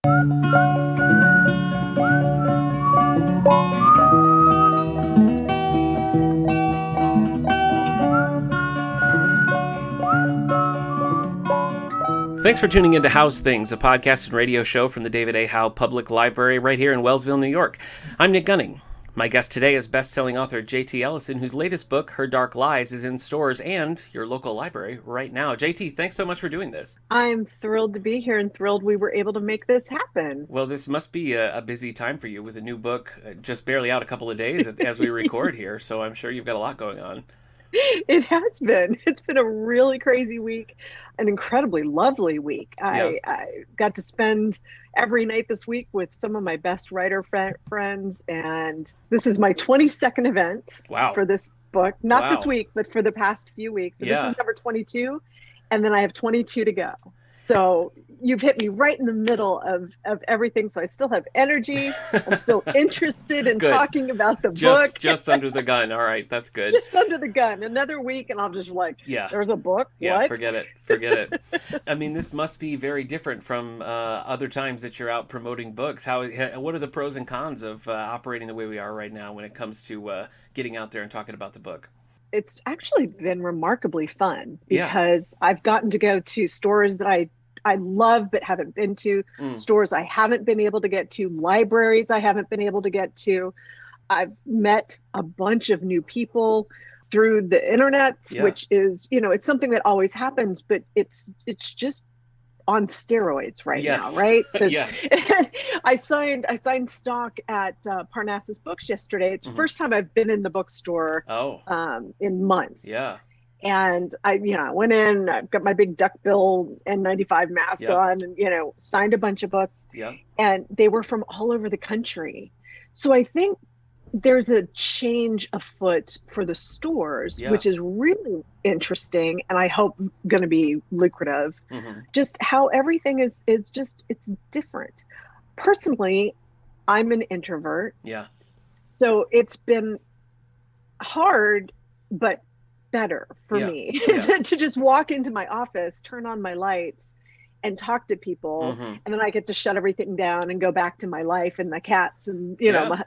Thanks for tuning in to Howe's Things, a podcast and radio show from the David A. Howe Public Library right here in Wellsville, New York. I'm Nick Gunning. My guest today is best-selling author JT Ellison, whose latest book, Her Dark Lies, is in stores and your local library right now. JT, thanks so much for doing this. I'm thrilled to be here and thrilled we were able to make this happen. Well, this must be a busy time for you with a new book just barely out a couple of days as we record here, so I'm sure you've got a lot going on. It has been. It's been a really crazy week, an incredibly lovely week. I got to spend every night this week with some of my best writer friends, and this is my 22nd event for this book. Not this week, but for the past few weeks. So this is number 22, and then I have 22 to go. So you've hit me right in the middle of everything. So I still have energy. I'm still interested in talking about the book. Just under the gun. All right. That's good. Just under the gun. Another week and I'll just there's a book. Yeah, what? Forget it. I mean, this must be very different from other times that you're out promoting books. What are the pros and cons of operating the way we are right now when it comes to getting out there and talking about the book? It's actually been remarkably fun because I've gotten to go to stores that I love but haven't been to, stores I haven't been able to get to, libraries I haven't been able to get to. I've met a bunch of new people through the internet, which is, it's something that always happens, but it's just on steroids right now, right? So yes. I signed stock at Parnassus Books yesterday. It's the first time I've been in the bookstore in months. Yeah. And I went in, I've got my big duckbill N95 mask on and, signed a bunch of books. Yeah. And they were from all over the country. So I think there's a change afoot for the stores, which is really interesting and I hope going to be lucrative. Just how everything is just, it's different. Personally, I'm an introvert. Yeah. So it's been hard, but better for me to just walk into my office, turn on my lights and talk to people. And then I get to shut everything down and go back to my life and the cats and,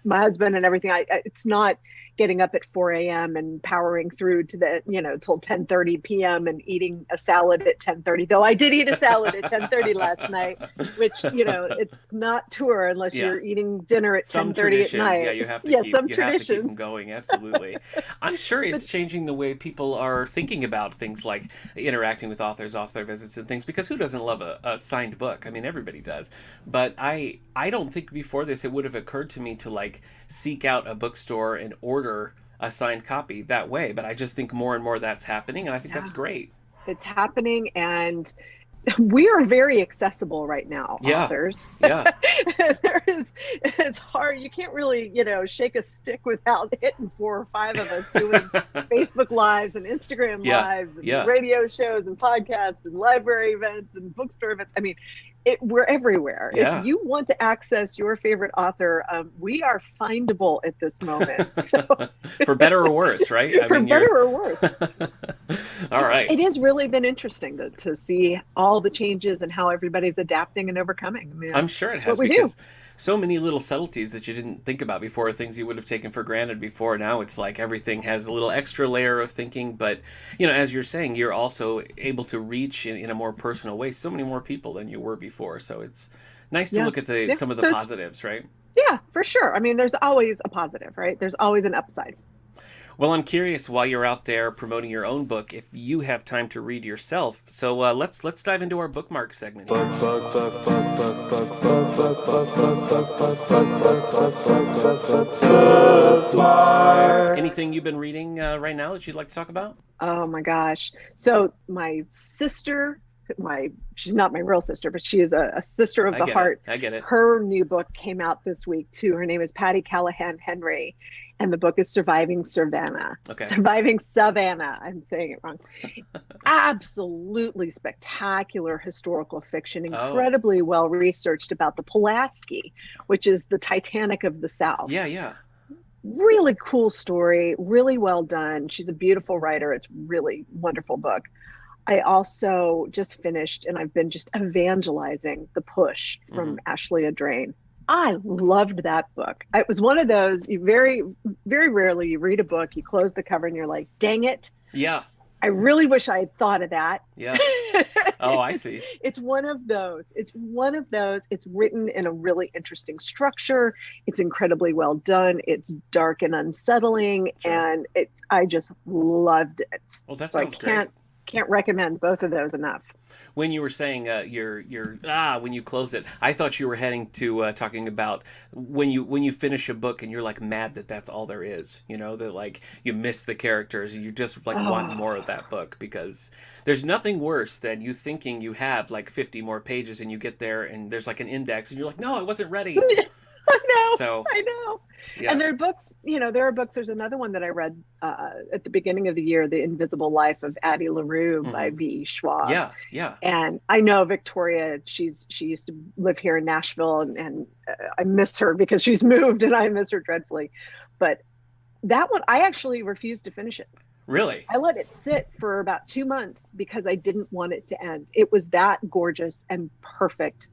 my husband and everything. It's not getting up at 4 a.m. and powering through to the, till 10:30 p.m. and eating a salad at 10:30, though I did eat a salad at 10:30 last night, which, it's not tour unless you're eating dinner at 10:30 at night. Yeah, you have to keep them going. Absolutely. I'm sure it's changing the way people are thinking about things like interacting with authors, author visits and things, because who doesn't love a signed book? I mean, everybody does. But I don't think before this it would have occurred to me to seek out a bookstore and order a signed copy that way. But I just think more and more that's happening, and I think that's great. It's happening, and we are very accessible right now, authors. Yeah. It's hard. You can't really, shake a stick without hitting 4 or 5 of us doing Facebook Lives and Instagram Lives and radio shows and podcasts and library events and bookstore events. I mean, we're everywhere. If you want to access your favorite author, we are findable at this moment. So. For better or worse, right? Better or worse. All right. It has really been interesting to see all the changes and how everybody's adapting and overcoming. I mean, I'm sure it has, because so many little subtleties that you didn't think about before, things you would have taken for granted before. Now it's like everything has a little extra layer of thinking. But, as you're saying, you're also able to reach in a more personal way so many more people than you were before. So it's nice to look at some of the positives, right? Yeah, for sure. I mean, there's always a positive, right? There's always an upside. Well, I'm curious, while you're out there promoting your own book, if you have time to read yourself. So let's dive into our bookmark segment. Anything you've been reading right now that you'd like to talk about? Oh my gosh. So my sister, she's not my real sister, but she is a sister of the heart. I get it. Her new book came out this week too. Her name is Patty Callahan Henry. And the book is Surviving Savannah. Okay. Surviving Savannah. I'm saying it wrong. Absolutely spectacular historical fiction, incredibly well researched about the Pulaski, which is the Titanic of the South. Yeah. Really cool story, really well done. She's a beautiful writer. It's really wonderful book. I also just finished, and I've been just evangelizing The Push from Ashley Adrain. I loved that book. It was one of those, you very, very rarely you read a book, you close the cover and you're like, dang it. Yeah. I really wish I had thought of that. Yeah. Oh, I see. It's one of those. It's one of those. It's written in a really interesting structure. It's incredibly well done. It's dark and unsettling. Sure. And I just loved it. Well, that sounds great. Can't recommend both of those enough. When you were saying when you close it, I thought you were heading to talking about when you finish a book and you're like mad that that's all there is, that like you miss the characters and you just like want more of that book, because there's nothing worse than you thinking you have like 50 more pages and you get there and there's like an index and you're like, no, I wasn't ready. I know. Yeah. And there are books. There's another one that I read at the beginning of the year, The Invisible Life of Addie LaRue by V.E. Schwab. Yeah, yeah. And I know Victoria, she used to live here in Nashville, and I miss her because she's moved, and I miss her dreadfully. But that one, I actually refused to finish it. Really? I let it sit for about 2 months because I didn't want it to end. It was that gorgeous and perfect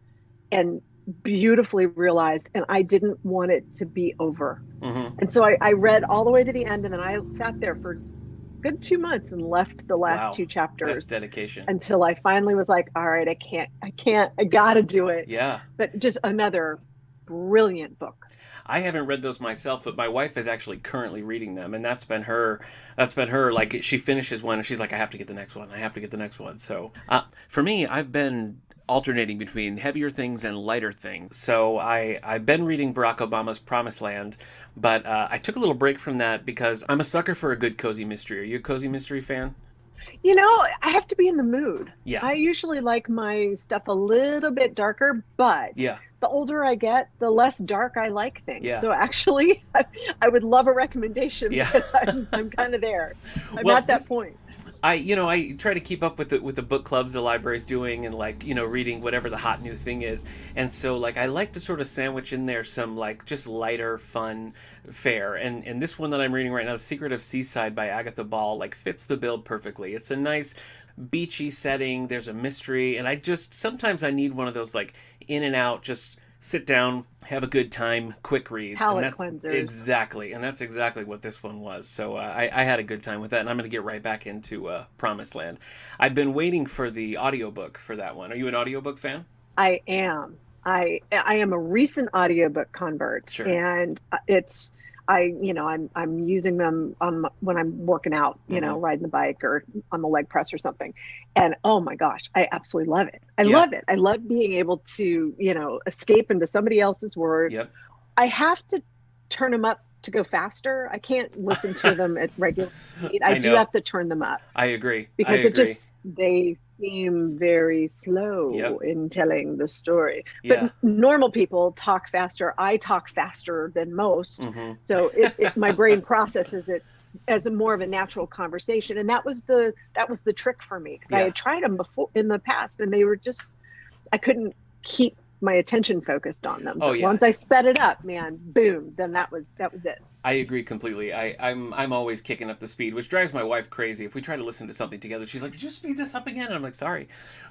and beautifully realized, and I didn't want it to be over. And so I read all the way to the end, and then I sat there for a good 2 months and left the last 2 chapters. That's dedication. Until I finally was like, all right, I gotta do it. Yeah. But just another brilliant book. I haven't read those myself, but my wife is actually currently reading them, and that's been her like, she finishes one and she's like, I have to get the next one. So for me, I've been alternating between heavier things and lighter things. So I've been reading Barack Obama's Promised Land, but I took a little break from that because I'm a sucker for a good cozy mystery. Are you a cozy mystery fan? I have to be in the mood. Yeah. I usually like my stuff a little bit darker, but the older I get, the less dark I like things. Yeah. So actually, I would love a recommendation because I'm kind of there. I'm at that point. I try to keep up with the book clubs the library's doing, and like, reading whatever the hot new thing is. And so like I like to sort of sandwich in there some like just lighter fun fare. And this one that I'm reading right now, The Secret of Seaside by Agatha Ball, like fits the bill perfectly. It's a nice beachy setting, there's a mystery, and sometimes I need one of those like in and out, just sit down, have a good time, quick reads. Palate cleansers. Exactly. And that's exactly what this one was. So I had a good time with that, and I'm going to get right back into Promised Land. I've been waiting for the audiobook for that one. Are you an audiobook fan? I am. I am a recent audiobook convert. Sure. And I'm using them when I'm working out, riding the bike or on the leg press or something. And oh my gosh, I absolutely love it. I love it. I love being able to, escape into somebody else's world. Yep. I have to turn them up to go faster. I can't listen to them at regular speed. I do have to turn them up. I agree. Because they seem very slow in telling the story. But normal people talk faster. I talk faster than most. So my brain processes it as more of a natural conversation. And that was the trick for me, because I had tried them before in the past, and they were just, I couldn't keep my attention focused on them. But once I sped it up, man, boom, then that was it. I agree completely. I'm always kicking up the speed, which drives my wife crazy. If we try to listen to something together, she's like, "Did you speed this up again?" And I'm like, "Sorry."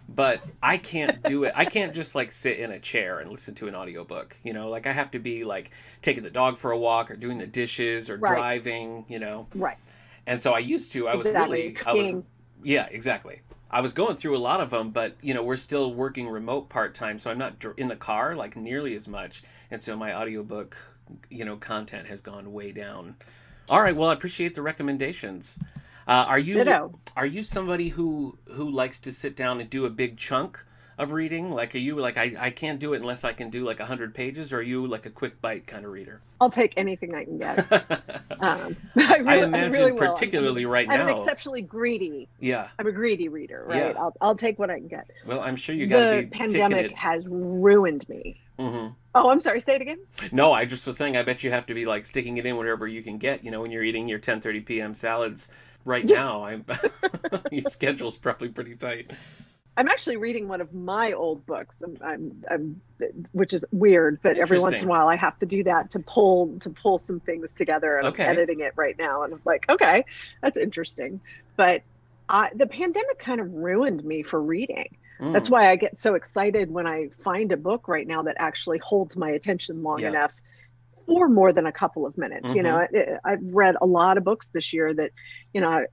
But I can't do it. I can't just like sit in a chair and listen to an audiobook, like I have to be like taking the dog for a walk or doing the dishes or driving, Right. And so I used to, exactly. I was going through a lot of them, but we're still working remote part-time, so I'm not in the car like nearly as much, and so my audiobook content has gone way down. All right, well, I appreciate the recommendations. Are you somebody who likes to sit down and do a big chunk of reading? Like, are you like, I can't do it unless I can do like 100 pages, or are you like a quick bite kind of reader? I'll take anything I can get. I imagine particularly right now. I'm exceptionally greedy. Yeah. I'm a greedy reader, right? Yeah. I'll take what I can get. Well, I'm sure you got to be. The pandemic has ruined me. Mm-hmm. Oh, I'm sorry. Say it again. No, I just was saying, I bet you have to be like sticking it in wherever you can get, when you're eating your 10:30 p.m. salads right now. Your schedule's probably pretty tight. I'm actually reading one of my old books. I'm which is weird, but every once in a while I have to do that to pull some things together. And I'm editing it right now, and I'm like, okay, that's interesting. But The pandemic kind of ruined me for reading. That's why I get so excited when I find a book right now that actually holds my attention long enough for more than a couple of minutes. You know, I've read a lot of books this year that, you know,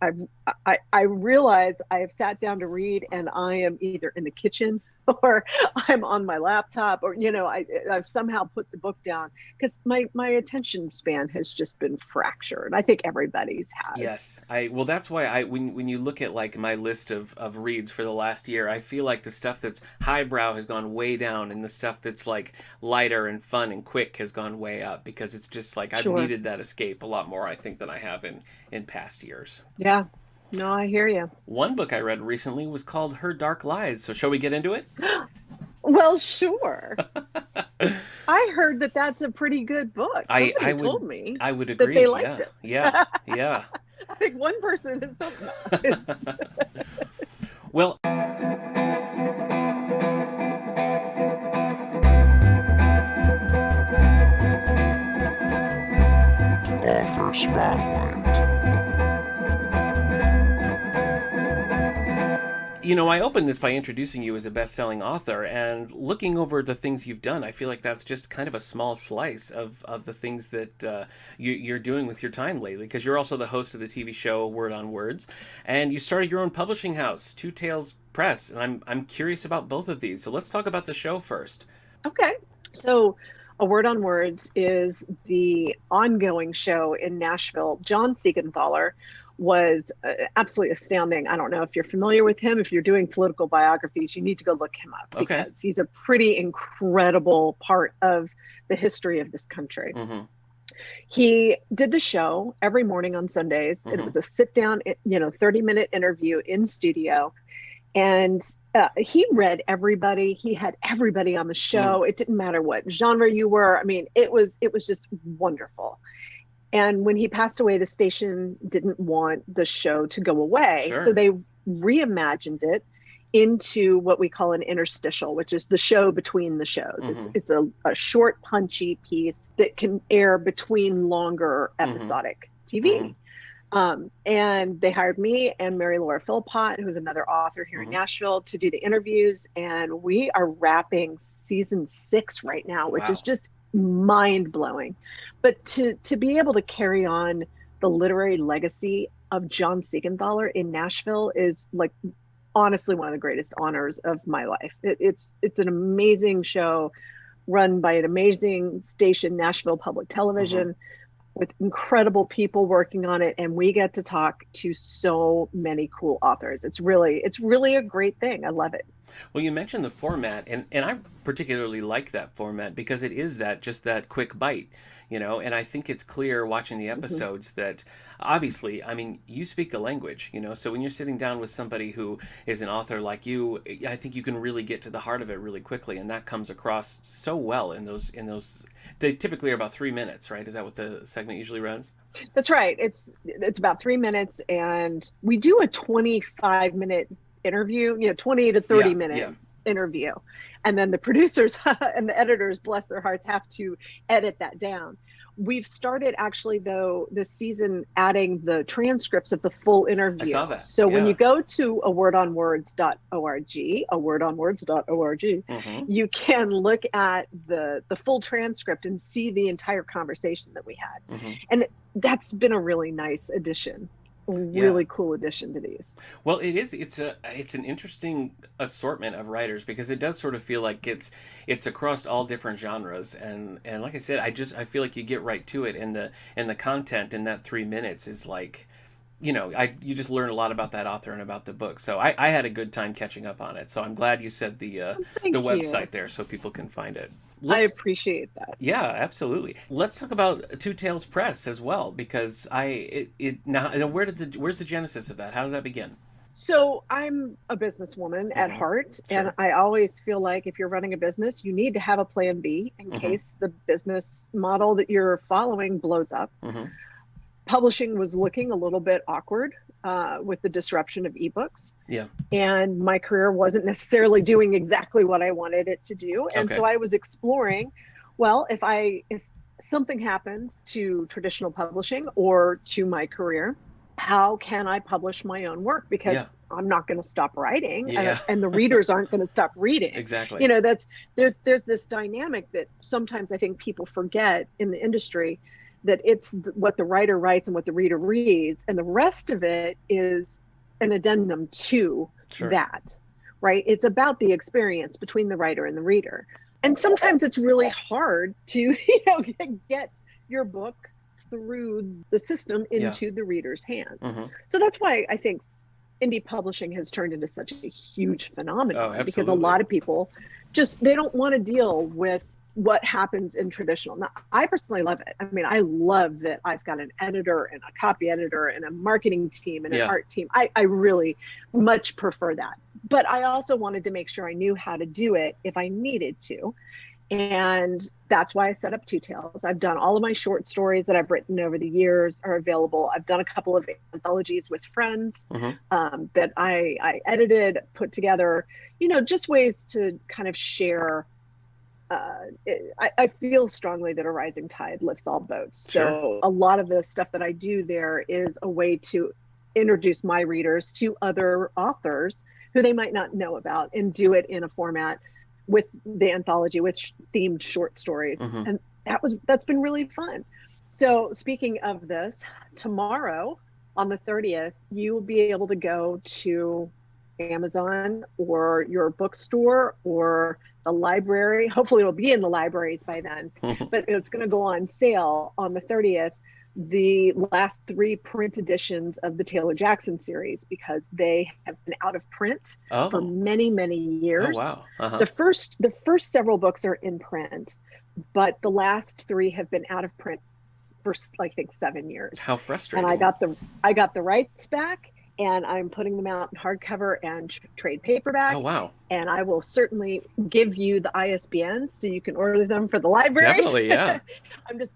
I realize I have sat down to read and I am either in the kitchen or I'm on my laptop, or, you know, I've somehow put the book down because my attention span has just been fractured. I think everybody's has. Yes. Well, that's why when you look at like my list of reads for the last year, I feel like the stuff that's highbrow has gone way down and the stuff that's like lighter and fun and quick has gone way up, because it's just like I've needed that escape a lot more, I think, than I have in past years. Yeah. No, I hear you. One book I read recently was called Her Dark Lies. So shall we get into it? Well, sure. I heard that that's a pretty good book. Somebody told me I would agree. That they liked it. Yeah. Yeah. I think one person has told me. Well, Author Spotlight. you know, I opened this by introducing you as a best-selling author, and looking over the things you've done, I feel like that's just kind of a small slice of the things that you're doing with your time lately, because you're also the host of the TV show Word on Words, and you started your own publishing house, Twotails Press, and I'm curious about both of these. So let's talk about the show first. Okay. So A Word on Words is the ongoing show in Nashville. John Siegenthaler was absolutely astounding. I don't know if you're familiar with him. If you're doing political biographies, you need to go look him up, because he's a pretty incredible part of the history of this country. Mm-hmm. He did the show every morning on Sundays. Mm-hmm. It was a sit down, 30-minute interview in studio. And he read everybody. He had everybody on the show. Mm. It didn't matter what genre you were. I mean, it was just wonderful. And when he passed away, the station didn't want the show to go away. Sure. So they reimagined it into what we call an interstitial, which is the show between the shows. Mm-hmm. It's a short, punchy piece that can air between longer episodic TV. Mm-hmm. And they hired me and Mary Laura Philpott, who's another author here in Nashville, to do the interviews. And we are wrapping season 6 right now, which is just mind-blowing. But to be able to carry on the literary legacy of John Siegenthaler in Nashville is, like, honestly one of the greatest honors of my life. It's an amazing show run by an amazing station, Nashville Public Television, with incredible people working on it, and we get to talk to so many cool authors. It's really a great thing. I love it. Well, you mentioned the format, and I particularly like that format because it is just that quick bite, and I think it's clear watching the episodes that obviously, I mean, you speak the language, so when you're sitting down with somebody who is an author like you, I think you can really get to the heart of it really quickly, and that comes across so well in those they typically are about 3 minutes, right? Is that what the segment usually runs? That's right. It's about 3 minutes, and we do a 25-minute interview, 20 to 30 minute interview. And then the producers and the editors, bless their hearts, have to edit that down. We've started actually, though, this season adding the transcripts of the full interview. I saw that. So when you go to awordonwords.org, you can look at the full transcript and see the entire conversation that we had. And that's been a really nice addition. Really cool addition to these. Well, it is. It's an interesting assortment of writers, because it does sort of feel like it's across all different genres, and like I said, I feel like you get right to it, and the content in that 3 minutes is like, you just learn a lot about that author and about the book. So I had a good time catching up on it. So I'm glad you said the website there so people can find it. I appreciate that. Yeah, absolutely. Let's talk about Twotails Press as well, because where's the genesis of that? How does that begin? So I'm a businesswoman at heart, and I always feel like if you're running a business, you need to have a plan B in case the business model that you're following blows up. Publishing was looking a little bit awkward with the disruption of ebooks. Yeah. And my career wasn't necessarily doing exactly what I wanted it to do. And so I was exploring, well, if something happens to traditional publishing or to my career, how can I publish my own work? Because I'm not going to stop writing, and the readers aren't going to stop reading. Exactly. There's this dynamic that sometimes I think people forget in the industry, that it's what the writer writes and what the reader reads, and the rest of it is an addendum to that, right? It's about the experience between the writer and the reader. And sometimes it's really hard to get your book through the system into the reader's hands. So that's why I think indie publishing has turned into such a huge phenomenon, because a lot of people they don't want to deal with what happens in traditional. Now, I personally love it. I mean, I love that I've got an editor and a copy editor and a marketing team and an art team. I really much prefer that. But I also wanted to make sure I knew how to do it if I needed to. And that's why I set up Twotails. I've done all of my short stories that I've written over the years are available. I've done a couple of anthologies with friends that I edited, put together, just ways to kind of share. I feel strongly that a rising tide lifts all boats. So a lot of the stuff that I do there is a way to introduce my readers to other authors who they might not know about, and do it in a format with the anthology with themed short stories. And that's been really fun. So speaking of this, tomorrow on the 30th, you will be able to go to Amazon or your bookstore or the library. Hopefully it'll be in the libraries by then, but it's going to go on sale on the 30th, the last 3 print editions of the Taylor Jackson series, because they have been out of print for many, many years. Oh, wow. The first several books are in print, but the last 3 have been out of print for, I think, 7 years. How frustrating. And I got the rights back, and I'm putting them out in hardcover and trade paperback. Oh, wow. And I will certainly give you the ISBNs so you can order them for the library. Definitely, yeah.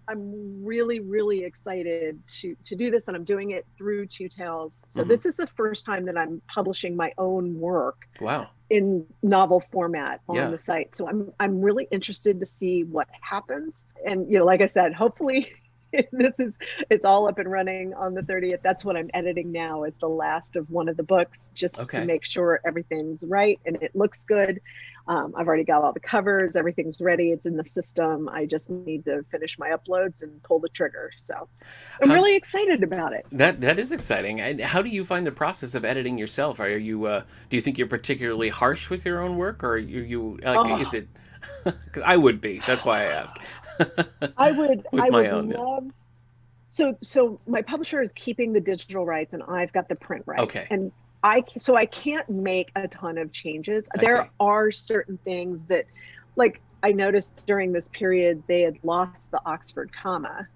I'm really, really excited to do this, and I'm doing it through Twotails. So this is the first time that I'm publishing my own work. Wow. In novel format on the site. So I'm really interested to see what happens. And, like I said, hopefully it's all up and running on the 30th. That's what I'm editing now, is the last of one of the books, just to make sure everything's right and it looks good. I've already got all the covers, everything's ready, it's in the system. I just need to finish my uploads and pull the trigger. So I'm really excited about it. That is exciting. And how do you find the process of editing yourself? Are you do you think you're particularly harsh with your own work, or are you is it? Because I would be. That's why I ask. I would love. So my publisher is keeping the digital rights, and I've got the print rights. Okay. And I can't make a ton of changes. There are certain things that, like, I noticed during this period they had lost the Oxford comma.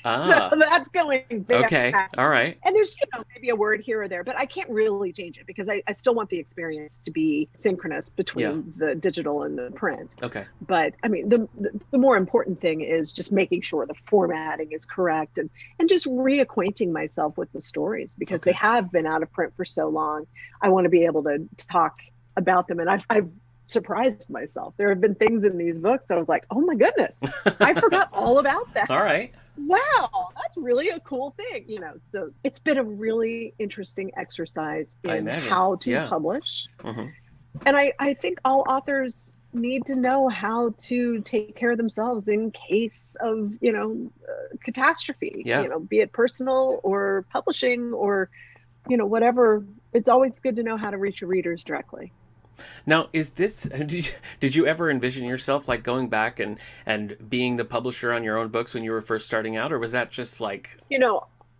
So that's going back. Okay. All right. And there's, maybe a word here or there, but I can't really change it because I still want the experience to be synchronous between the digital and the print. Okay. But I mean, the more important thing is just making sure the formatting is correct, and just reacquainting myself with the stories, because they have been out of print for so long. I want to be able to talk about them. And I've surprised myself. There have been things in these books I was like, oh my goodness, I forgot all about that. All right. Wow, that's really a cool thing, So it's been a really interesting exercise in how to publish. And I think all authors need to know how to take care of themselves in case of, catastrophe, be it personal or publishing or, whatever. It's always good to know how to reach your readers directly. Now, did you ever envision yourself like going back and being the publisher on your own books when you were first starting out, or was that just like...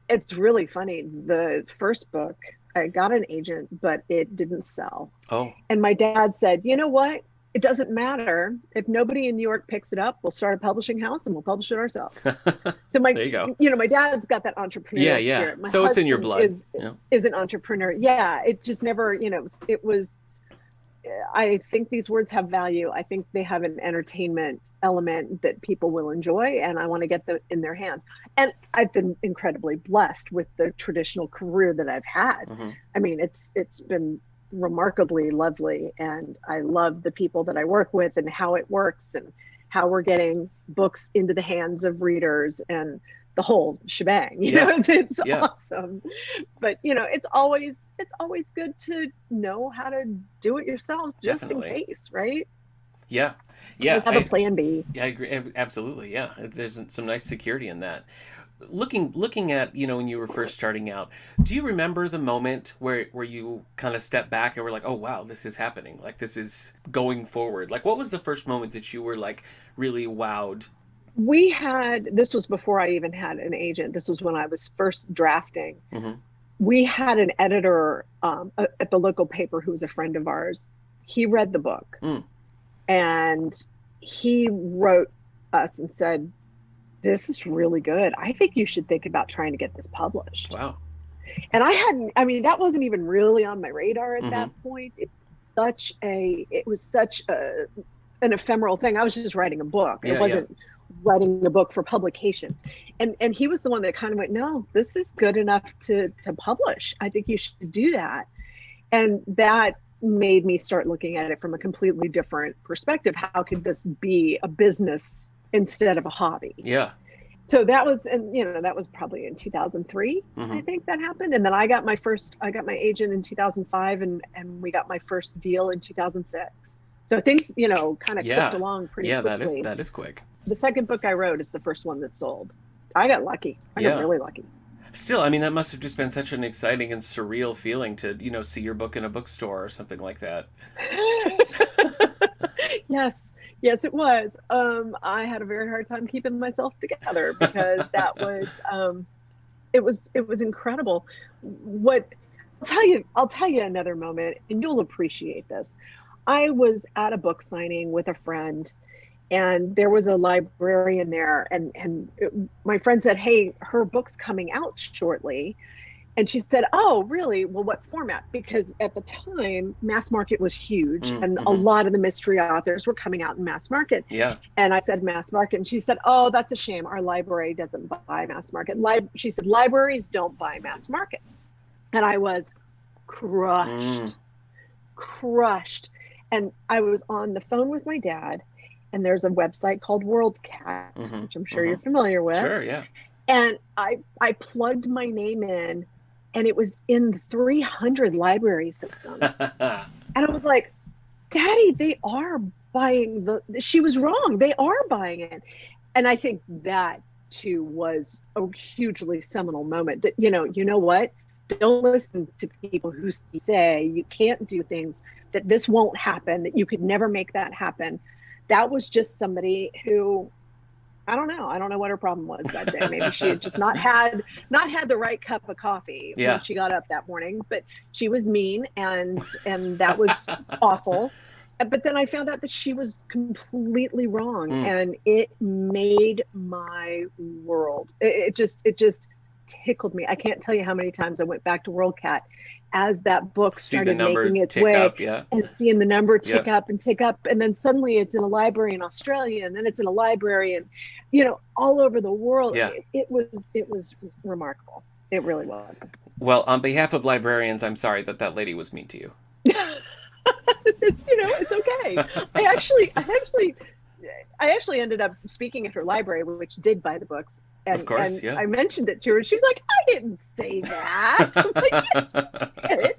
It's really funny. The first book, I got an agent, but it didn't sell. Oh. And my dad said, you know what? It doesn't matter. If nobody in New York picks it up, we'll start a publishing house and we'll publish it ourselves. So there you go. My dad's got that entrepreneurial spirit. My so it's in your blood. Is an entrepreneur. Yeah. It just never, it was... I think these words have value. I think they have an entertainment element that people will enjoy, and I want to get them in their hands. And I've been incredibly blessed with the traditional career that I've had. I mean, it's been remarkably lovely, and I love the people that I work with and how it works and how we're getting books into the hands of readers. And the whole shebang. You know, it's awesome. But you know, it's always good to know how to do it yourself, just in case, right? Yeah. Just have a plan B. Yeah, I agree. Absolutely. Yeah. There's some nice security in that. Looking at, you know, when you were first starting out, do you remember the moment where you kind of stepped back and were like, oh wow, this is happening, like this is going forward? Like, what was the first moment that you were like really wowed? This was before I even had an agent. This was when I was first drafting. We had an editor at the local paper who was a friend of ours. He read the book and he wrote us and said, this is really good. I think you should think about trying to get this published. Wow. And that wasn't even really on my radar at that point. It was such an ephemeral thing. I was just writing a book. It wasn't writing a book for publication. And he was the one that kind of went, no, this is good enough to publish. I think you should do that. And that made me start looking at it from a completely different perspective. How could this be a business instead of a hobby? Yeah. So that was, and you know, that was probably in 2003, I think that happened. And then I got my agent in 2005 and we got my first deal in 2006. So things, you know, kind of clicked along pretty quickly. Yeah, that is quick. The second book I wrote is the first one that sold. I got lucky. I got really lucky. Still, I mean, that must have just been such an exciting and surreal feeling to, you know, see your book in a bookstore or something like that. Yes, it was. I had a very hard time keeping myself together because that was, it was incredible. I'll tell you another moment, and you'll appreciate this. I was at a book signing with a friend, and there was a librarian there, and my friend said, hey, her book's coming out shortly. And she said, oh, really? Well, what format? Because at the time, mass market was huge, and a lot of the mystery authors were coming out in mass market. Yeah. And I said, mass market. And she said, oh, that's a shame. Our library doesn't buy mass market. She said, libraries don't buy mass markets. And I was crushed. And I was on the phone with my dad, and there's a website called WorldCat, which I'm sure you're familiar with. Sure, yeah. And I plugged my name in, and it was in 300 library systems. And I was like, Daddy, they are buying she was wrong. They are buying it. And I think that too was a hugely seminal moment that, you know what? Don't listen to people who say you can't do things, that this won't happen, that you could never make that happen. That was just somebody who, I don't know what her problem was that day. Maybe she had just not had the right cup of coffee when she got up that morning, but she was mean and that was awful. But then I found out that she was completely wrong, and it made my world. It just tickled me. I can't tell you how many times I went back to WorldCat as that book started making its way up, and seeing the number tick up and tick up. And then suddenly it's in a library in Australia, and then it's in a library and, you know, all over the world. Yeah. It was remarkable. It really was. Well, on behalf of librarians, I'm sorry that lady was mean to you. It's okay. I actually ended up speaking at her library, which did buy the books. And, of course, yeah. I mentioned it to her. She's like, I didn't say that. I'm like, yes, you did.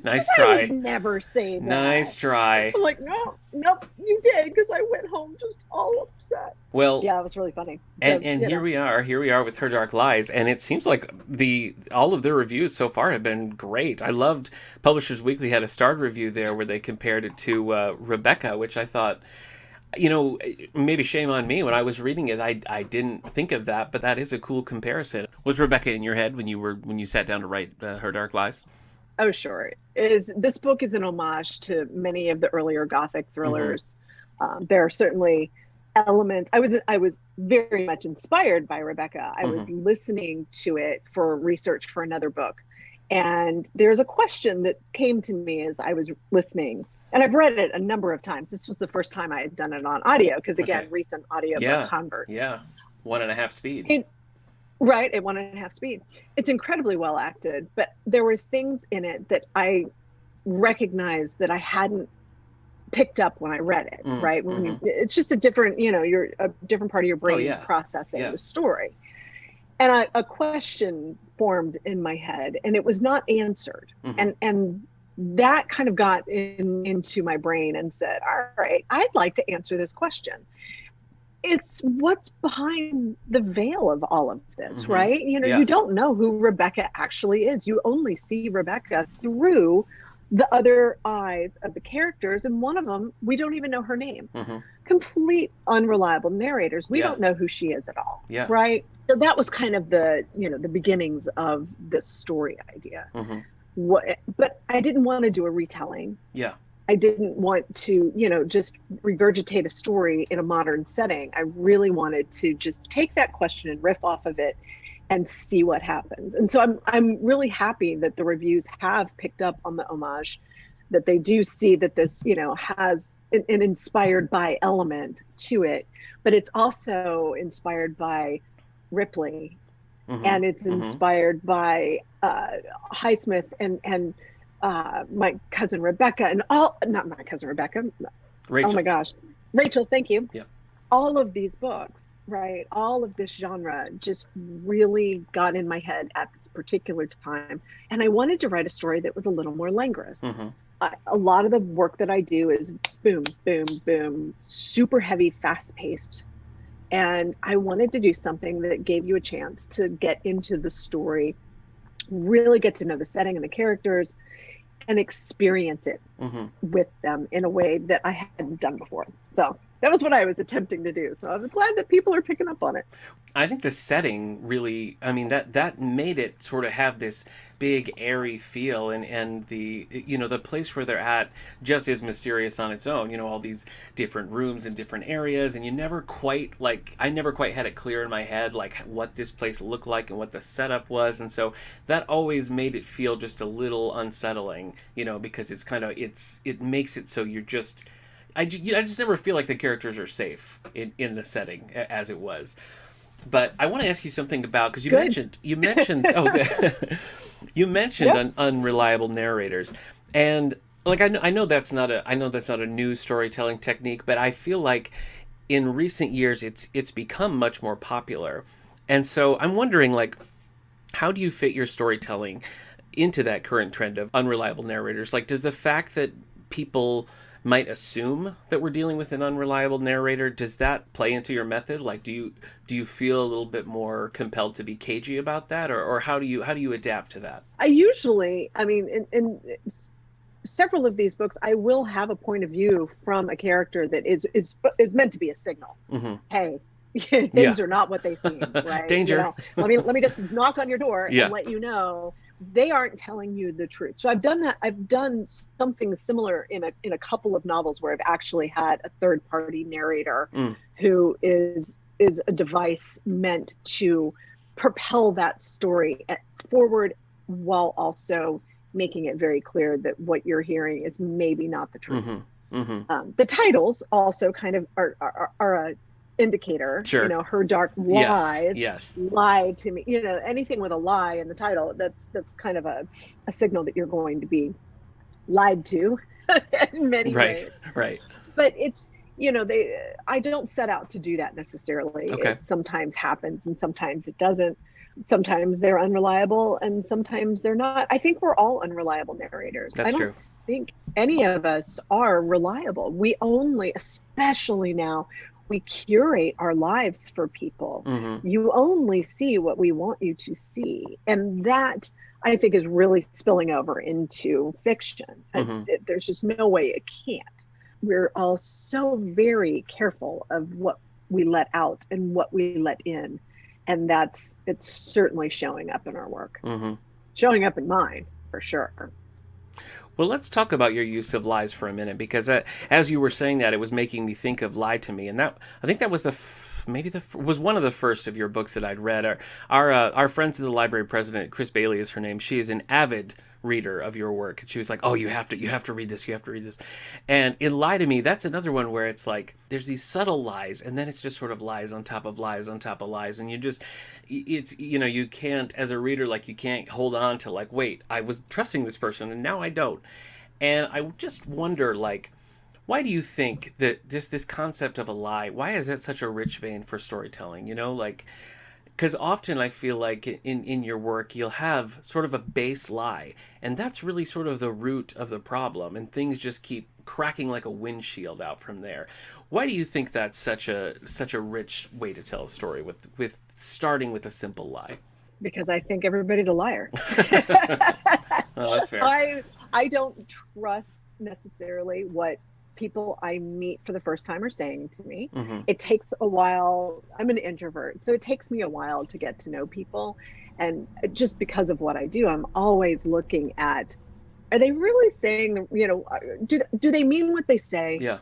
Nice try. I would never say that. Nice try. I'm like, nope, you did, because I went home just all upset. Well, yeah, it was really funny. And here we are with Her Dark Lies, and it seems like all of the reviews so far have been great. I loved Publishers Weekly had a starred review there where they compared it to Rebecca, which I thought, you know, maybe shame on me. When I was reading it, I didn't think of that, but that is a cool comparison. Was Rebecca in your head when you sat down to write Her Dark Lies? Oh, sure. This book is an homage to many of the earlier Gothic thrillers. There are certainly elements. I was very much inspired by Rebecca. I was listening to it for research for another book, and there's a question that came to me as I was listening. And I've read it a number of times. This was the first time I had done it on audio, because again, recent audiobook convert. Yeah, 1.5 speed. Right, at 1.5 speed. It's incredibly well acted, but there were things in it that I recognized that I hadn't picked up when I read it. Right, it's just a different, you're a different part of your brain is processing the story. And a question formed in my head, and it was not answered. And that kind of got into my brain and said, all right, I'd like to answer this question. It's what's behind the veil of all of this, right? You don't know who Rebecca actually is. You only see Rebecca through the other eyes of the characters, and one of them, we don't even know her name. Complete unreliable narrators. We don't know who she is at all, right? So that was kind of the beginnings of this story idea. But I didn't want to do a retelling. I didn't want to, just regurgitate a story in a modern setting. I really wanted to just take that question and riff off of it and see what happens. And so I'm really happy that the reviews have picked up on the homage, that they do see that this, has an inspired by element to it, but it's also inspired by Ripley, and it's inspired by Highsmith and my cousin Rebecca, and not my cousin Rebecca, Rachel. Oh my gosh, Rachel, thank you. All of these books, right? All of this genre just really got in my head at this particular time. And I wanted to write a story that was a little more languorous. A lot of the work that I do is boom, boom, boom, super heavy, fast paced. And I wanted to do something that gave you a chance to get into the story, really get to know the setting and the characters, and experience it with them in a way that I hadn't done before. So that was what I was attempting to do. So I was glad that people are picking up on it. I think the setting really, that made it sort of have this big airy feel, and the the place where they're at just is mysterious on its own. All these different rooms and different areas, and I never quite had it clear in my head like what this place looked like and what the setup was, and so that always made it feel just a little unsettling, because it makes it so you're just I just never feel like the characters are safe in the setting as it was. But I want to ask you something about, because you mentioned you mentioned unreliable narrators, and like I know that's not a new storytelling technique, but I feel like in recent years it's become much more popular, and so I'm wondering, like, how do you fit your storytelling into that current trend of unreliable narrators? Like, does the fact that people might assume that we're dealing with an unreliable narrator, does that play into your method? Like, do you feel a little bit more compelled to be cagey about that, or how do you adapt to that? I usually, in several of these books, I will have a point of view from a character that is meant to be a signal. Hey, things are not what they seem, right? Danger. Let me just knock on your door and let you know they aren't telling you the truth. So I've done that. I've done something similar in a couple of novels where I've actually had a third party narrator who is a device meant to propel that story forward, while also making it very clear that what you're hearing is maybe not the truth. The titles also kind of are a indicator. Sure. Her dark lies lied to me. Anything with a lie in the title, that's kind of a signal that you're going to be lied to in many ways. Right. But it's I don't set out to do that necessarily. Okay. It sometimes happens and sometimes it doesn't. Sometimes they're unreliable and sometimes they're not. I think we're all unreliable narrators. That's true. I think any of us are reliable. We only, especially now, we curate our lives for people. You only see what we want you to see. And that, I think, is really spilling over into fiction. There's just no way it can't. We're all so very careful of what we let out and what we let in. And it's certainly showing up in our work. Showing up in mine, for sure. Well, let's talk about your use of lies for a minute, because as you were saying that, it was making me think of Lie to Me, and that I think that was was one of the first of your books that I'd read. Our friend to the library president, Chris Bailey is her name. She is an avid reader of your work, and she was like, "Oh, you have to read this. You have to read this." And in Lie to Me, that's another one where it's like there's these subtle lies, and then it's just sort of lies on top of lies on top of lies, and you can't, as a reader, like, you can't hold on to, like, wait, I was trusting this person and now I don't. And I just wonder, like, why do you think that this concept of a lie, why is that such a rich vein for storytelling? Because often I feel like in your work, you'll have sort of a base lie, and that's really sort of the root of the problem, and things just keep cracking like a windshield out from there. Why do you think that's such a rich way to tell a story with starting with a simple lie? Because I think everybody's a liar. Oh, that's fair. I don't trust necessarily what people I meet for the first time are saying to me. Mm-hmm. It takes a while. I'm an introvert, so it takes me a while to get to know people. And just because of what I do, I'm always looking at, are they really saying, do they mean what they say? Yeah.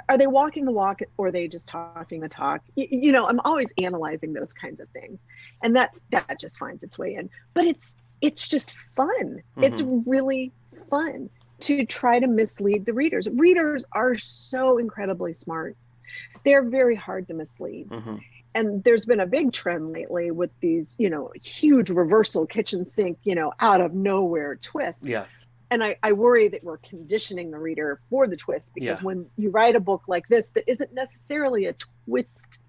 Are they walking the walk, or are they just talking the talk? I'm always analyzing those kinds of things. And that just finds its way in. But it's just fun. Mm-hmm. It's really fun to try to mislead the readers. Readers are so incredibly smart. They're very hard to mislead. Mm-hmm. And there's been a big trend lately with these, huge reversal kitchen sink, out of nowhere twists. Yes. And I worry that we're conditioning the reader for the twist, because when you write a book like this, that isn't necessarily a twist.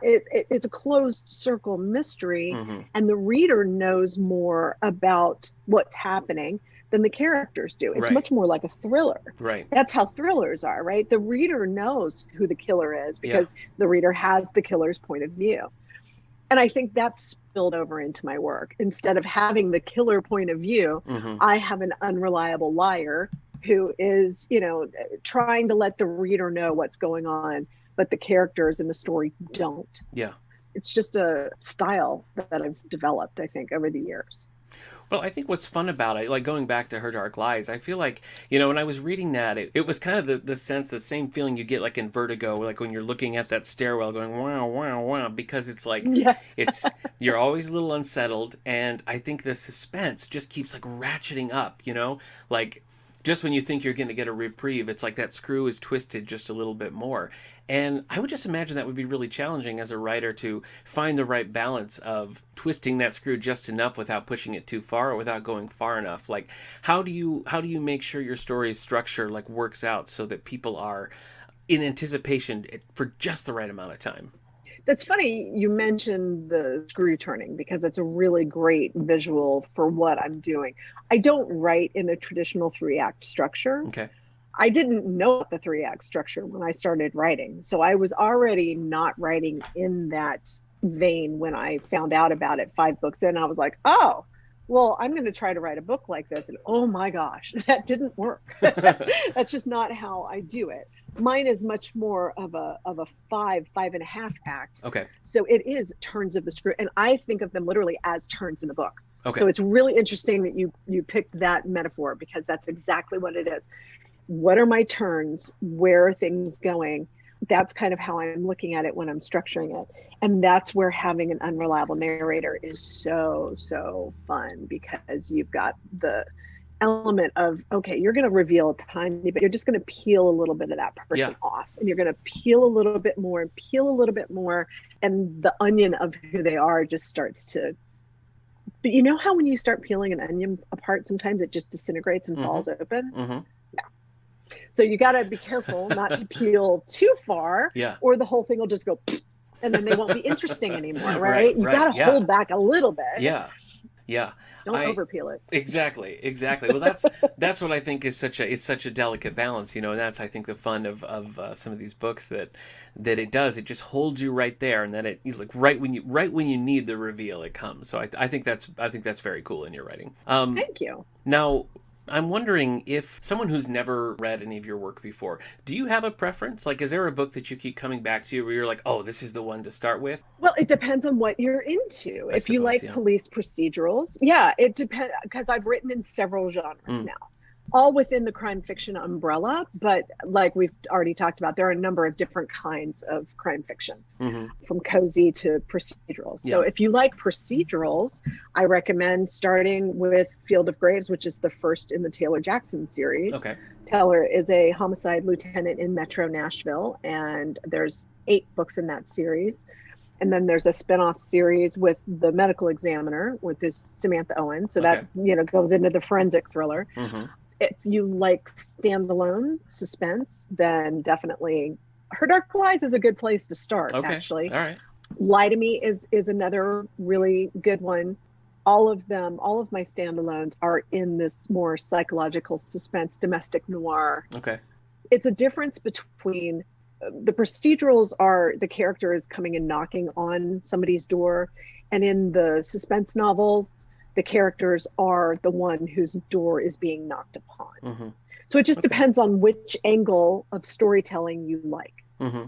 It's a closed circle mystery, mm-hmm. and the reader knows more about what's happening than the characters do. It's much more like a thriller. Right. That's how thrillers are, right? The reader knows who the killer is because the reader has the killer's point of view. And I think that's spilled over into my work. Instead of having the killer point of view, mm-hmm. I have an unreliable liar who is, trying to let the reader know what's going on, but the characters in the story don't. Yeah. It's just a style that I've developed, I think, over the years. Well, I think what's fun about it, like going back to Her Dark Lies, I feel like, when I was reading that, it was kind of the same feeling you get like in Vertigo, like when you're looking at that stairwell going, wow, wow, wow, because it's like, you're always a little unsettled. And I think the suspense just keeps like ratcheting up, like just when you think you're going to get a reprieve, it's like that screw is twisted just a little bit more. And I would just imagine that would be really challenging as a writer to find the right balance of twisting that screw just enough without pushing it too far or without going far enough. Like, how do you make sure your story's structure like works out so that people are in anticipation for just the right amount of time? That's funny you mentioned the screw turning, because it's a really great visual for what I'm doing. I don't write in a traditional 3-act structure. Okay. I didn't know the 3-act structure when I started writing. So I was already not writing in that vein when I found out about it 5 books in. I was like, oh, well, I'm going to try to write a book like this. And oh my gosh, that didn't work. That's just not how I do it. Mine is much more of a 5.5 act. Okay. So it is turns of the screw. And I think of them literally as turns in the book. Okay. So it's really interesting that you picked that metaphor, because that's exactly what it is. What are my turns? Where are things going? That's kind of how I'm looking at it when I'm structuring it. And that's where having an unreliable narrator is so, so fun, because you've got the element of, okay, you're going to reveal a tiny bit, you're just going to peel a little bit of that person off, and you're going to peel a little bit more and peel a little bit more, and the onion of who they are just starts to, but you know how when you start peeling an onion apart, sometimes it just disintegrates and falls open? Mm-hmm. Yeah. So you got to be careful not to peel too far, or the whole thing will just go, and then they won't be interesting anymore, right? You got to hold back a little bit. Yeah. Don't overpeel it. Exactly. Well, that's what I think is such a delicate balance, and that's, I think, the fun of some of these books that it does. It just holds you right there, and then it like right when you need the reveal, it comes. So I think that's very cool in your writing. Thank you. Now, I'm wondering if someone who's never read any of your work before, do you have a preference? Like, is there a book that you keep coming back to where you're like, oh, this is the one to start with? Well, it depends on what you're into. If you like police procedurals, it depends, because I've written in several genres now, all within the crime fiction umbrella. But like we've already talked about, there are a number of different kinds of crime fiction, from cozy to procedurals. So if you like procedurals, I recommend starting with Field of Graves, which is the first in the Taylor Jackson series. Okay. Taylor is a homicide lieutenant in Metro Nashville, and there's 8 books in that series. And then there's a spinoff series with the medical examiner with this Samantha Owen. So that, goes into the forensic thriller. If you like standalone suspense, then definitely Her Dark Lies is a good place to start, actually. All right. Lie to Me is another really good one. All of my standalones are in this more psychological suspense, domestic noir. Okay. It's a difference between the procedurals are the character is coming and knocking on somebody's door, and in the suspense novels, the characters are the one whose door is being knocked upon. Mm-hmm. So it just depends on which angle of storytelling you like. Mm-hmm.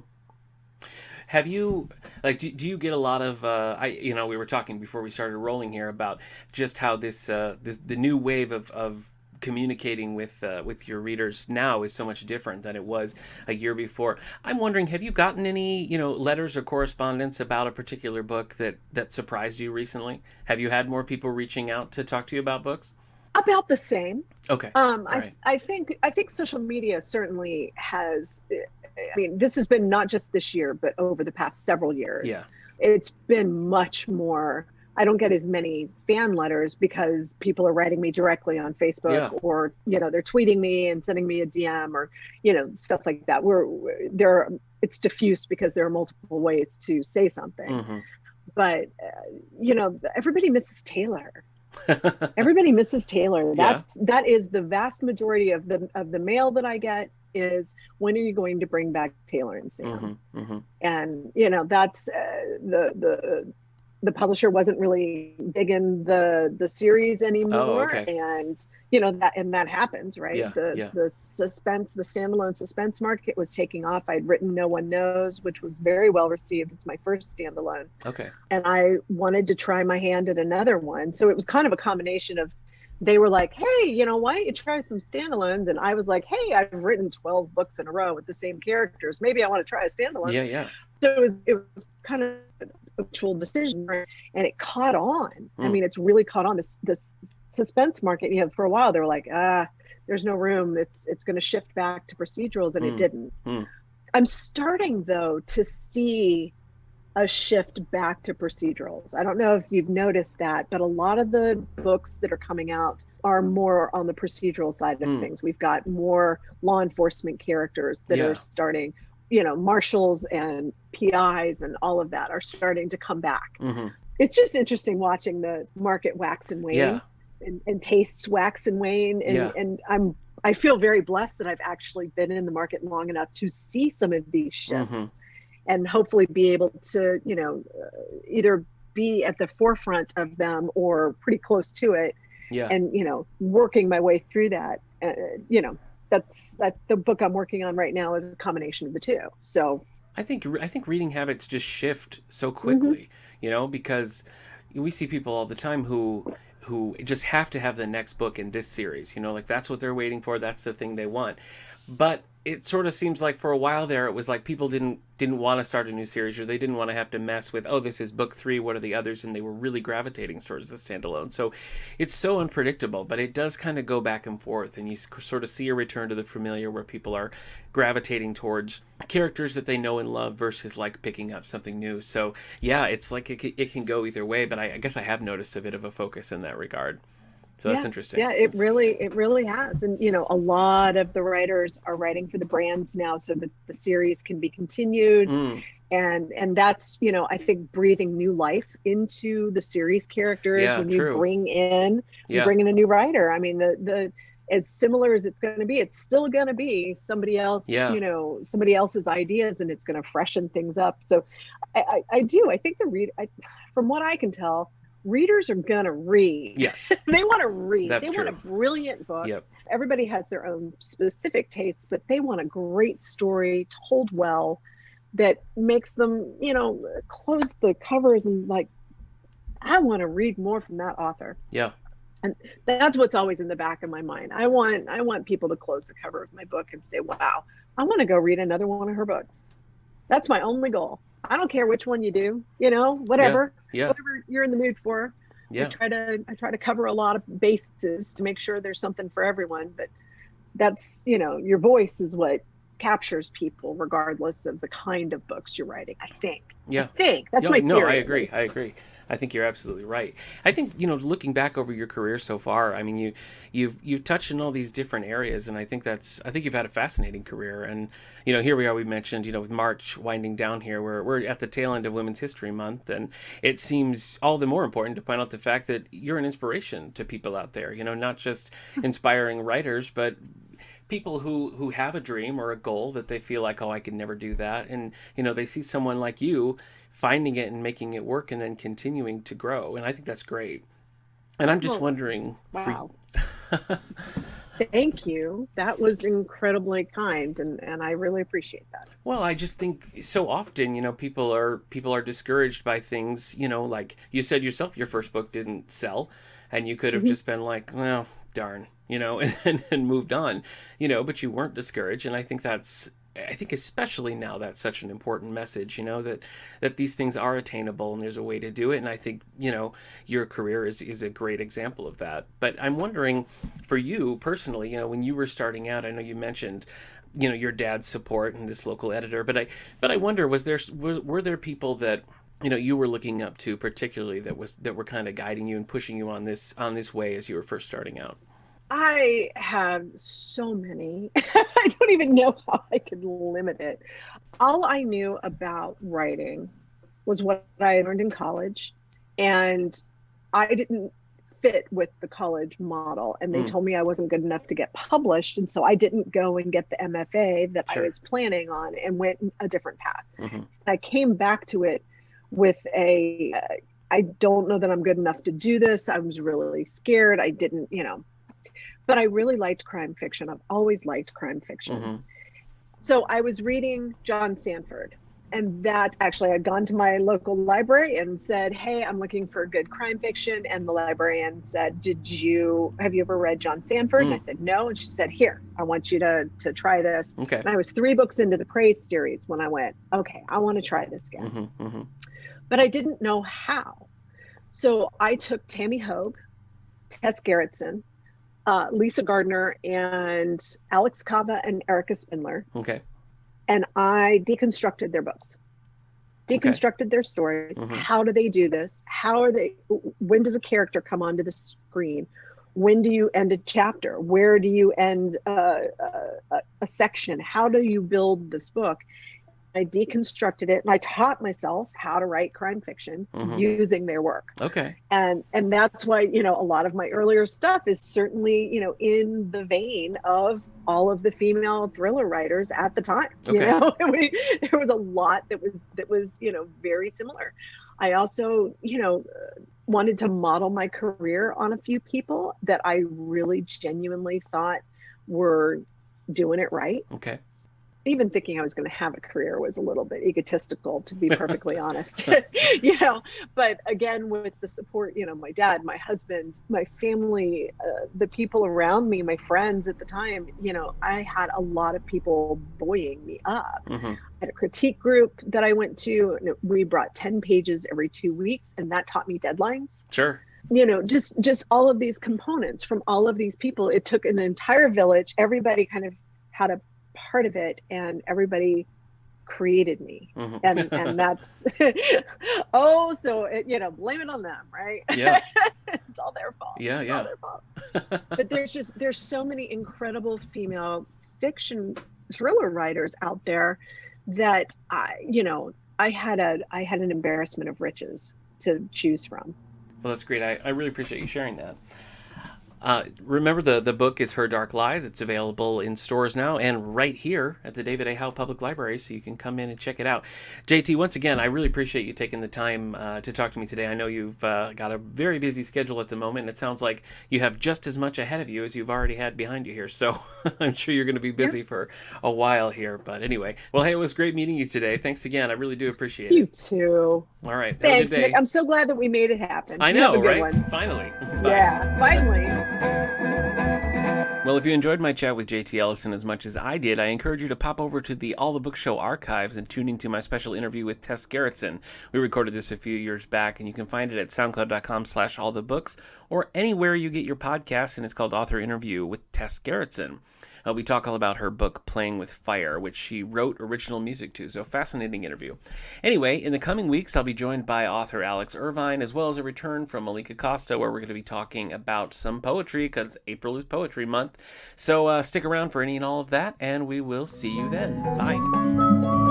Have you, like, do you get a lot of, we were talking before we started rolling here about just how the new wave of communicating with your readers now is so much different than it was a year before. I'm wondering, have you gotten any, letters or correspondence about a particular book that surprised you recently? Have you had more people reaching out to talk to you about books? About the same. Okay. Right. I think social media certainly has, I mean, this has been not just this year, but over the past several years. Yeah. It's been much more. I don't get as many fan letters because people are writing me directly on Facebook, or, they're tweeting me and sending me a DM or, stuff like that. It's diffuse because there are multiple ways to say something. Mm-hmm. But, everybody misses Taylor. Everybody misses Taylor. That is the vast majority of the mail that I get is, when are you going to bring back Taylor and Sam? Mm-hmm, mm-hmm. And that's the publisher wasn't really digging the series anymore. Oh, okay. And that happens, right? Yeah, the standalone suspense market was taking off. I'd written No One Knows, which was very well received. It's my first standalone. Okay. And I wanted to try my hand at another one. So it was kind of a combination of, they were like, hey, why don't you try some standalones? And I was like, hey, I've written 12 books in a row with the same characters. Maybe I want to try a standalone. Yeah. So it was kind of a mutual decision, and it caught on. I mean, it's really caught on. This suspense market, for a while they were like, there's no room. It's going to shift back to procedurals, and it didn't. I'm starting though to see a shift back to procedurals. I don't know if you've noticed that, but a lot of the books that are coming out are more on the procedural side of things. We've got more law enforcement characters that are starting, marshals and PIs and all of that are starting to come back. Mm-hmm. It's just interesting watching the market wax and wane, and tastes wax and wane. And I feel very blessed that I've actually been in the market long enough to see some of these shifts. Mm-hmm. And hopefully be able to, either be at the forefront of them or pretty close to it. Yeah. And, working my way through that. That's the book I'm working on right now is a combination of the two. So I think reading habits just shift so quickly, because we see people all the time who just have to have the next book in this series, like that's what they're waiting for. That's the thing they want. But it sort of seems like for a while there, it was like people didn't want to start a new series, or they didn't want to have to mess with, this is book 3, what are the others? And they were really gravitating towards the standalone. So it's so unpredictable, but it does kind of go back and forth, and you sort of see a return to the familiar where people are gravitating towards characters that they know and love versus like picking up something new. So yeah, it's like it can go either way, but I guess I have noticed a bit of a focus in that regard. So that's interesting. Yeah, it really has. And, a lot of the writers are writing for the brands now so that the series can be continued. And that's, I think breathing new life into the series characters when you bring in a new writer. I mean, the as similar as it's going to be, it's still going to be somebody else, somebody else's ideas, and it's going to freshen things up. So I think from what I can tell, readers are going to read. Yes. They want to read. That's they true. Want a brilliant book. Yep. Everybody has their own specific tastes, but they want a great story told well that makes them, close the covers and like, I want to read more from that author. Yeah. And that's what's always in the back of my mind. I want people to close the cover of my book and say, wow, I want to go read another one of her books. That's my only goal. I don't care which one you do, whatever you're in the mood for. Yeah. I try to cover a lot of bases to make sure there's something for everyone, but that's, your voice is what captures people regardless of the kind of books you're writing, I think. Yeah. I think that's my theory. No, I agree. I agree. I think you're absolutely right. I think, looking back over your career so far, I mean, you've touched on all these different areas, and I think you've had a fascinating career. And, here we are, we mentioned, with March winding down here, we're at the tail end of Women's History Month, and it seems all the more important to point out the fact that you're an inspiration to people out there, not just inspiring writers, but people who have a dream or a goal that they feel like, oh, I could never do that. And, they see someone like you finding it and making it work and then continuing to grow. And I think that's great. And I'm just wondering. Wow. Thank you. That was incredibly kind. And I really appreciate that. Well, I just think so often, people are discouraged by things, like you said yourself, your first book didn't sell, and you could have just been like, well, darn, and moved on, but you weren't discouraged. And I think especially now that's such an important message, that these things are attainable and there's a way to do it. And I think, your career is a great example of that. But I'm wondering for you personally, when you were starting out, I know you mentioned, your dad's support and this local editor, but I wonder, were there people that, you were looking up to particularly that were kind of guiding you and pushing you on this way as you were first starting out? I have so many. I don't even know how I could limit it. All I knew about writing was what I learned in college, and I didn't fit with the college model, and they told me I wasn't good enough to get published, and so I didn't go and get the MFA that I was planning on and went a different path. And I came back to it with I don't know that I'm good enough to do this. I was really scared. I didn't, but I really liked crime fiction. I've always liked crime fiction. So I was reading John Sanford, and that actually I'd gone to my local library and said, hey, I'm looking for good crime fiction. And the librarian said, have you ever read John Sanford? And I said, no. And she said, here, I want you to try this. Okay. And I was 3 books into the Praise series when I went, okay, I want to try this again. But I didn't know how. So I took Tammy Hogue, Tess Gerritsen, Lisa Gardner, and Alex Cava and Erica Spindler. Okay. And I deconstructed their books, deconstructed their stories. How do they do this? When does a character come onto the screen? When do you end a chapter? Where do you end a section? How do you build this book? I deconstructed it, and I taught myself how to write crime fiction using their work. Okay. And that's why, a lot of my earlier stuff is certainly, in the vein of all of the female thriller writers at the time. Okay. There was a lot that was, very similar. I also, wanted to model my career on a few people that I really genuinely thought were doing it right. Okay. Even thinking I was going to have a career was a little bit egotistical, to be perfectly honest. But again, with the support, my dad, my husband, my family, the people around me, my friends at the time, I had a lot of people buoying me up. I had a critique group that I went to, and we brought 10 pages every 2 weeks, and that taught me deadlines. Sure. Just all of these components from all of these people. It took an entire village. Everybody kind of had a part of it, and everybody created me. And that's blame it on them, right? Yeah. It's all their fault. Yeah. All their fault. But there's so many incredible female fiction thriller writers out there that I had an embarrassment of riches to choose from. Well, that's great. I really appreciate you sharing that. Remember, the book is Her Dark Lies. It's available in stores now and right here at the David A. Howe Public Library, so you can come in and check it out. JT, once again, I really appreciate you taking the time to talk to me today. I know you've got a very busy schedule at the moment, and it sounds like you have just as much ahead of you as you've already had behind you here, so I'm sure you're going to be busy for a while here. But anyway, well, hey, it was great meeting you today. Thanks again. I really do appreciate it. You too. All right. Thanks, have a good day. Nick. I'm so glad that we made it happen. I know, right? One. Finally. Bye. Yeah, finally. Well, if you enjoyed my chat with JT Ellison as much as I did, I encourage you to pop over to the All the Book Show archives and tune into my special interview with Tess Gerritsen. We recorded this a few years back, and you can find it at soundcloud.com/allthebooks or anywhere you get your podcasts, and it's called Author Interview with Tess Gerritsen. We talk all about her book, Playing with Fire, which she wrote original music to, so fascinating interview. Anyway, in the coming weeks, I'll be joined by author Alex Irvine, as well as a return from Malika Costa, where we're going to be talking about some poetry, because April is Poetry Month. So stick around for any and all of that, and we will see you then. Bye.